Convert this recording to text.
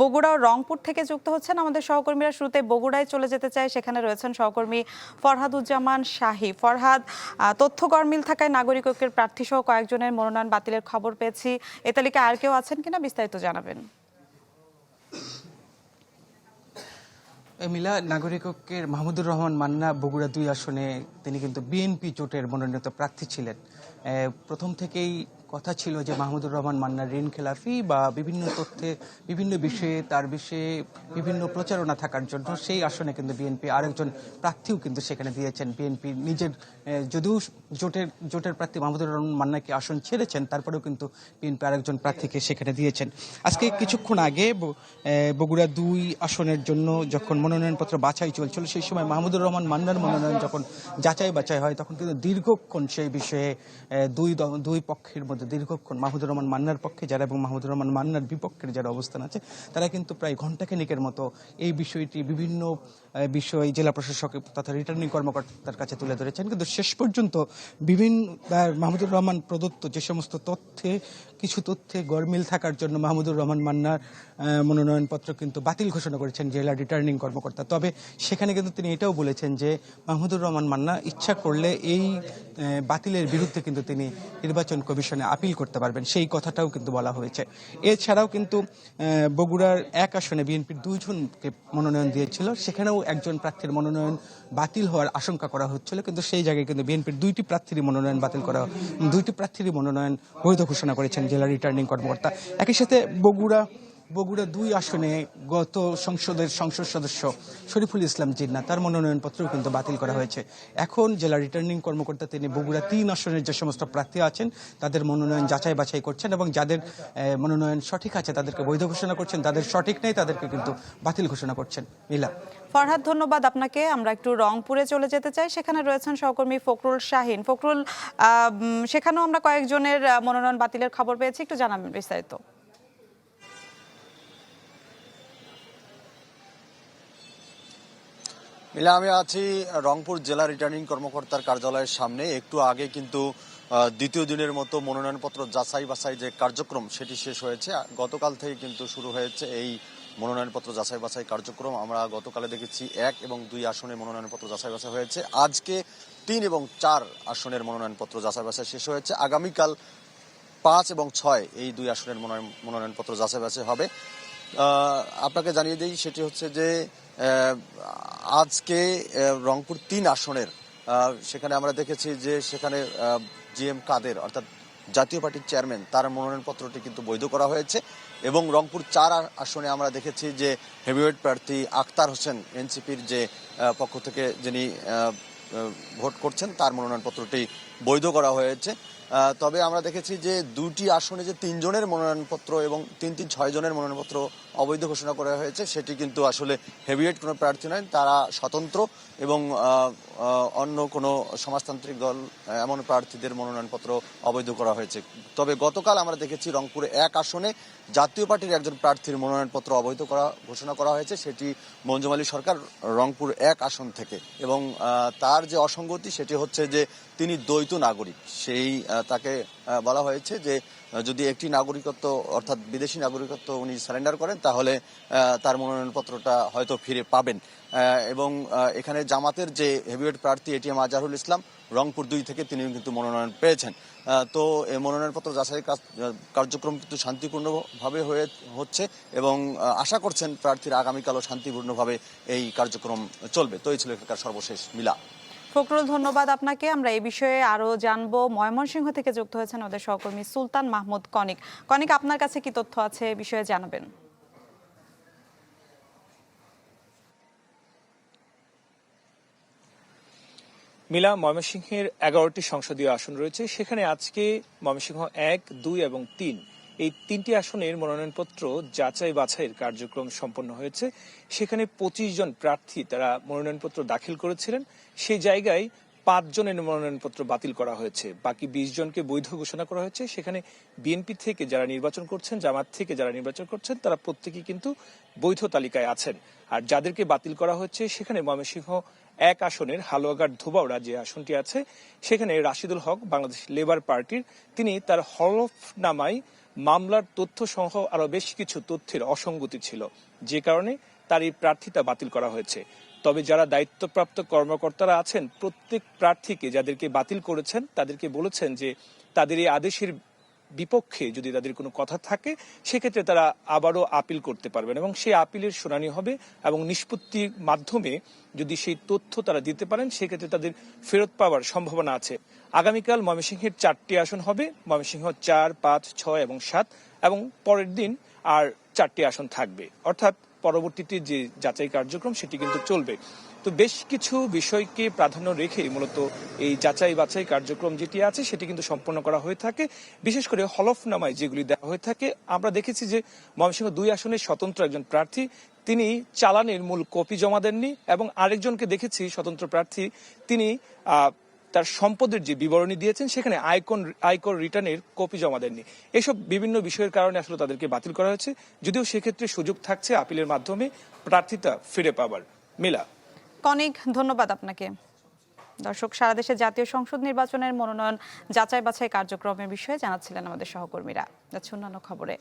বগুড়া ও রংপুর থেকে যুক্ত হচ্ছেন আমাদের সহকর্মীরা। শুরুতে বগুড়ায় চলে যেতে চাই, সেখানে রয়েছেন সহকর্মী ফরহাদুজ্জামান শাহী। ফরহাদ, তথ্য গরমিল থাকায় নাগরিক ঐক্যের প্রার্থী সহ কয়েকজনের মনোনয়ন বাতিলের খবর পেয়েছি। এ তালিকায় আর কেউ আছেন কিনা বিস্তারিত জানাবেন। মিলা, নাগরিক ঐক্যের মাহমুদুর রহমান মান্না বগুড়া 2 আসনে তিনি কিন্তু বিএনপি জোটের মনোনীত প্রার্থী ছিলেন। প্রথম থেকেই কথা ছিল যে মাহমুদুর রহমান মান্নার ঋণ খেলাফি বা বিভিন্ন তথ্যে বিভিন্ন বিষয়ে তার বিষয়ে বিভিন্ন প্রচারণা থাকার জন্য সেই আসনে কিন্তু বিএনপি আরেকজন প্রার্থীও কিন্তু সেখানে দিয়েছেন। বিএনপি নিজের যদিও জোটের প্রার্থী মাহমুদুর রহমান মান্নাকে আসন ছেড়েছেন, তারপরেও কিন্তু বিএনপি আরেকজন প্রার্থীকে সেখানে দিয়েছেন। আজকে কিছুক্ষণ আগে বগুড়া 2 আসনের জন্য যখন মনোনয়নপত্র বাছাই চলছিল, সেই সময় মাহমুদুর রহমান মান্নার মনোনয়ন যখন যাচাই বাছাই হয়, তখন কিন্তু দীর্ঘক্ষণ সেই বিষয়ে দুই পক্ষের মধ্যে দীর্ঘক্ষণ মাহমুদুর রহমান মান্নার পক্ষে যারা এবং মাহমুদুর রহমান মান্নার বিপক্ষের যারা অবস্থান আছে, তারা কিন্তু প্রায় ঘণ্টাখানেকের মতো এই বিষয়টি বিভিন্ন বিষয় জেলা প্রশাসক তথা রিটার্নিং কর্মকর্তার কাছে তুলে ধরেছেন। কিন্তু শেষ পর্যন্ত বিভিন্ন মাহমুদুর রহমান প্রদত্ত যে সমস্ত কিছু তথ্যে গরমিল থাকার জন্য মাহমুদুর রহমান মান্নার মনোনয়নপত্র কিন্তু বাতিল ঘোষণা করেছেন জেলা রিটার্নিং কর্মকর্তা। তবে সেখানে কিন্তু তিনি এটাও বলেছেন যে মাহমুদুর রহমান মান্না ইচ্ছা করলে এই বাতিলের বিরুদ্ধে কিন্তু তিনি নির্বাচন কমিশনে আপিল করতে পারবেন, সেই কথাটাও কিন্তু বলা হয়েছে। এছাড়াও কিন্তু বগুড়ার 1 আসনে বিএনপির 2 জনকে মনোনয়ন দিয়েছিল, সেখানেও একজন প্রার্থীর মনোনয়ন বাতিল হওয়ার আশঙ্কা করা হচ্ছিল, কিন্তু সেই জায়গায় কিন্তু বিএনপির 2টি প্রার্থীরই মনোনয়ন বাতিল করা, 2টি প্রার্থীরই মনোনয়ন বৈধ ঘোষণা করেছেন জেলা রিটার্নিং কর্মকর্তা। একই সাথে বগুড়া 2 আসনে গত সংসদ সদস্য শরীফুল ইসলাম জিন্না, তার মনোনয়নপত্রও কিন্তু বাতিল করা হয়েছে। এখন জেলা রিটার্নিং কর্মকর্তা তিনি বগুড়া 3 আসনের যে সমস্ত প্রার্থী আছেন তাদের মনোনয়ন যাচাই বাছাই করছেন এবং যাদের মনোনয়ন সঠিক আছে তাদেরকে বৈধ ঘোষণা করছেন, যাদের সঠিক নেই তাদেরকে কিন্তু বাতিল ঘোষণা করছেন। মিলা। ফরহাদ, ধন্যবাদ আপনাকে। আমরা একটু রংপুরে চলে যেতে চাই, সেখানে রয়েছেন সহকর্মী ফখরুল শাহিন। ফখরুল, সেখানেও আমরা কয়েকজনের মনোনয়ন বাতিলের খবর পেয়েছি, একটু জানাবেন বিস্তারিত। মিলা, আমি আছি রংপুর জেলা রিটার্নিং কর্মকর্তার কার্যালয়ের সামনে। একটু আগে কিন্তু দ্বিতীয় দিনের মতো মনোনয়নপত্র যাচাই বাছাই যে কার্যক্রম সেটি শেষ হয়েছে। গতকাল থেকে কিন্তু শুরু হয়েছে এই মনোনয়নপত্র যাচাই বাছাই কার্যক্রম। আমরা গতকালে দেখেছি 1 এবং 2 আসনে মনোনয়নপত্র যাচাই বাছাই হয়েছে। আজকে 3 এবং 4 আসনের মনোনয়নপত্র যাচাই বাছাই শেষ হয়েছে। আগামীকাল 5 এবং 6 এই 2 আসনের মনোনয়নপত্র যাচাই বাছাই হবে। আপনাকে জানিয়ে দিই, সেটি হচ্ছে যে আজকে রংপুর 3 আসনের সেখানে আমরা দেখেছি যে সেখানে GM কাদের অর্থাৎ জাতীয় পার্টির চেয়ারম্যান, তার মনোনয়নপত্রটি কিন্তু বৈধ করা হয়েছে। এবং রংপুর 4 আসনে আমরা দেখেছি যে হেভিওয়েট প্রার্থী আখতার হোসেন, এনসিপির যে পক্ষ থেকে যিনি ভোট করছেন, তার মনোনয়নপত্রটি বৈধ করা হয়েছে। তবে আমরা দেখেছি যে 2টি আসনে যে 3 জনের মনোনয়নপত্র এবং 3-6 জনের মনোনয়নপত্র অবৈধ ঘোষণা করা হয়েছে, সেটি কিন্তু আসলে হেভিওয়েট কোনো প্রার্থী নয়, তারা স্বতন্ত্র এবং অন্য কোনো সমাজতান্ত্রিক দল এমন প্রার্থীদের মনোনয়নপত্র অবৈধ করা হয়েছে। তবে গতকাল আমরা দেখেছি রংপুরে 1 আসনে জাতীয় পার্টির একজন প্রার্থীর মনোনয়নপত্র অবৈধ ঘোষণা করা হয়েছে, সেটি মঞ্জুম আলী সরকার, রংপুর 1 আসন থেকে। এবং তার যে অসঙ্গতি সেটি হচ্ছে যে তিনি দ্বৈত নাগরিক। তাকে বলা হয়েছে যে যদি একটি নাগরিকত্ব অর্থাৎ বিদেশি নাগরিকত্ব উনি সারেন্ডার করেন, তাহলে তার মনোনয়নপত্রটা হয়তো ফিরে পাবেন। এবং এখানে জামাতের যে হেভিওয়েট প্রার্থী ATM আজহারুল ইসলাম, রংপুর 2 থেকে তিনি কিন্তু মনোনয়ন পেয়েছেন। তো এই মনোনয়নপত্র যাচাই কার্যক্রম কিন্তু শান্তিপূর্ণভাবে হচ্ছে এবং আশা করছেন প্রার্থীরা আগামীকালও শান্তিপূর্ণভাবে এই কার্যক্রম চলবে। তো এই ছিল এখানকার সর্বশেষ। মিলা। ফখরুল, ধন্যবাদ আপনাকে। আমরা এই বিষয়ে আরো জানবো। ময়মনসিংহ থেকে যুক্ত হয়েছেন আমাদের সহকর্মী সুলতান মাহমুদ কনিক। কনিক, আপনার কাছে কি তথ্য আছে এই বিষয়ে জানাবেন। মিলা, ময়মনসিংহের 11টি সংসদীয় আসন রয়েছে। সেখানে আজকে ময়মনসিংহ 1, 2 এবং 3 এই 3টি আসনের মনোনয়নপত্র যাচাই বাছাইয়ের কার্যক্রম সম্পন্ন হয়েছে। সেখানে 25 জন প্রার্থী তারা মনোনয়নপত্র দাখিল করেছিলেন। সেই জায়গায় 5 জনের মনোনয়নপত্র বাতিল করা হয়েছে, বাকি 20 জনকে বৈধ ঘোষণা করা হয়েছে। সেখানে বিএনপি থেকে যারা নির্বাচন করছেন, জামাত থেকে যারা নির্বাচন করছেন, তারা প্রত্যেকেই কিন্তু বৈধ তালিকায় আছেন। আর যাদেরকে বাতিল করা হচ্ছে, সেখানে ময়মনসিংহ 1 আসনের হালুয়াঘাট ধোবাউড়া যে আসনটি আছে, সেখানে রাশিদুল হক, বাংলাদেশ লেবার পার্টির, তিনি তার হলফনামায় মামলার তথ্য সহ আরো বেশ কিছু তথ্যের অসঙ্গতি ছিল, যে কারণে তার এই প্রার্থিতা বাতিল করা হয়েছে। তবে যারা দায়িত্বপ্রাপ্ত কর্মকর্তারা আছেন, প্রত্যেক প্রার্থীকে যাদেরকে বাতিল করেছেন তাদেরকে বলেছেন যে তাদের এই আদেশের বিপক্ষে যদি তাদের কোনো কথা থাকে সেক্ষেত্রে তারা আবারও আপিল করতে পারবেন এবং সেই আপিলের শুনানি হবে এবং নিষ্পত্তির মাধ্যমে যদি সেই তথ্য তারা দিতে পারেন সেক্ষেত্রে তাদের ফেরত পাওয়ার সম্ভাবনা আছে। আগামীকাল ময়মনসিংহের 4টি আসন হবে, ময়মনসিংহ 4, 5, 6 এবং 7, এবং পরের দিন আর 4টি আসন থাকবে, অর্থাৎ পরবর্তীতে যে যাচাই কার্যক্রম সেটি কিন্তু চলবে। তো বেশ কিছু বিষয়কে প্রাধান্য রেখে মূলত এই যাচাই বাছাই কার্যক্রম যেটি আছে সেটি কিন্তু সম্পন্ন করা হয়ে থাকে। বিশেষ করে হলফনামায় যেগুলি দেওয়া হয়ে থাকে, আমরা দেখেছি যে ময়মনসিংহ 2 আসনের স্বতন্ত্র একজন প্রার্থী তিনি চালানের মূল কপি জমা দেননি এবং আরেকজনকে দেখেছি স্বতন্ত্র প্রার্থী তিনি তার সম্পদের যে বিবরণী দিয়েছেন সেখানে আয়কর রিটার্নের কপি জমা দেননি। এসব বিভিন্ন বিষয়ের কারণে আসলে তাদেরকে বাতিল করা হয়েছে, যদিও সেক্ষেত্রে সুযোগ থাকছে আপিলের মাধ্যমে প্রার্থিতা ফিরে পাবার। মিলা, অনেক ধন্যবাদ আপনাকে। দর্শক, সারা দেশে জাতীয় সংসদ নির্বাচনের মনোনয়ন যাচাই বাছাই কার্যক্রমের বিষয়ে জানাচ্ছিলেন আমাদের সহকর্মীরা। যাচ্ছে অন্যান্য খবরে।